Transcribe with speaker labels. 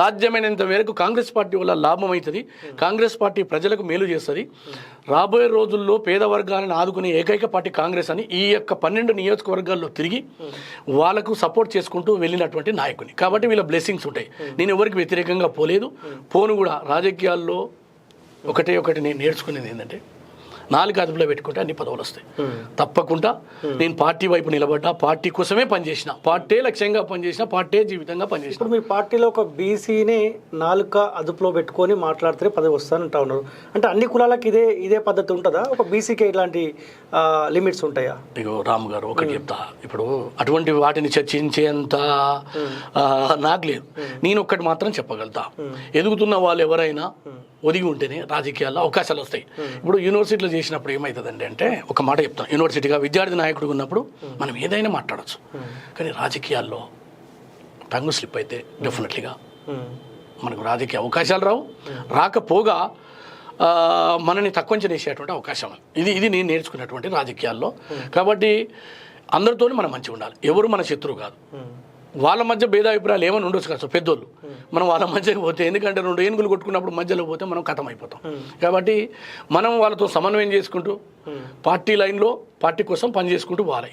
Speaker 1: సాధ్యమైనంత మేరకు కాంగ్రెస్ పార్టీ వల్ల లాభం అవుతుంది, కాంగ్రెస్ పార్టీ ప్రజలకు మేలు చేస్తుంది. రాబోయే రోజుల్లో పేద వర్గాలను ఆదుకునే ఏకైక పార్టీ కాంగ్రెస్ అని ఈ యొక్క 12 నియోజకవర్గాల్లో తిరిగి వాళ్ళకు సపోర్ట్ చేసుకుంటూ వెళ్ళినటువంటి నాయకుని. కాబట్టి వీళ్ళ బ్లెస్సింగ్స్ ఉంటాయి. నేను ఎవరికి వ్యతిరేకంగా పోను కూడా. రాజకీయాల్లో ఒకటి నేను నేర్చుకునేది ఏంటంటే, 4 అదుపులో పెట్టుకుంటే అన్ని పదవులు వస్తాయి. తప్పకుండా నేను పార్టీ వైపు నిలబడ్డా, పార్టీ కోసమే పనిచేసిన, పార్టీ లక్ష్యంగా పనిచేసిన, పార్టీ జీవితంగా పనిచేసిన.
Speaker 2: ఇప్పుడు మీ పార్టీలో ఒక బీసీని 4 అదుపులో పెట్టుకొని మాట్లాడితే పదవి వస్తానంటా ఉన్నారు. అంటే అన్ని కులాలకు ఇదే పద్ధతి ఉంటుందా? ఒక బీసీకి ఇలాంటి లిమిట్స్ ఉంటాయా?
Speaker 1: ఇగో రాము గారు ఒకటి చెప్తా. ఇప్పుడు అటువంటి వాటిని చర్చించేంత నాకు లేదు. నేను ఒక్కటి మాత్రం చెప్పగలుగుతా, ఎదుగుతున్న వాళ్ళు ఎవరైనా ఒదిగి ఉంటేనే రాజకీయాల్లో అవకాశాలు వస్తాయి. ఇప్పుడు యూనివర్సిటీలో చేసినప్పుడు ఏమవుతుందండి అంటే, ఒక మాట చెప్తాను, యూనివర్సిటీగా విద్యార్థి నాయకుడు ఉన్నప్పుడు మనం ఏదైనా మాట్లాడచ్చు. కానీ రాజకీయాల్లో టంగు స్లిప్ అయితే డెఫినెట్లీగా మనకు రాజకీయ అవకాశాలు రాకపోగా మనని తక్కువ చేసేటువంటి అవకాశం. ఇది నేను నేర్చుకున్నటువంటి రాజకీయాల్లో. కాబట్టి అందరితో మనం మంచిగా ఉండాలి. ఎవరు మన శత్రువు కాదు. వాళ్ళ మధ్య భేదాభిప్రాయాలు ఏమైనా ఉండొచ్చు కదా పెద్దోళ్ళు, మనం వాళ్ళ మధ్యకి పోతే, ఎందుకంటే 2 ఏనుగులు కొట్టుకున్నప్పుడు మధ్యలో పోతే మనం ఖతం అయిపోతాం. కాబట్టి మనం వాళ్ళతో సమన్వయం చేసుకుంటూ పార్టీ లైన్లో పార్టీ కోసం పని చేసుకుంటూ పోవాలి.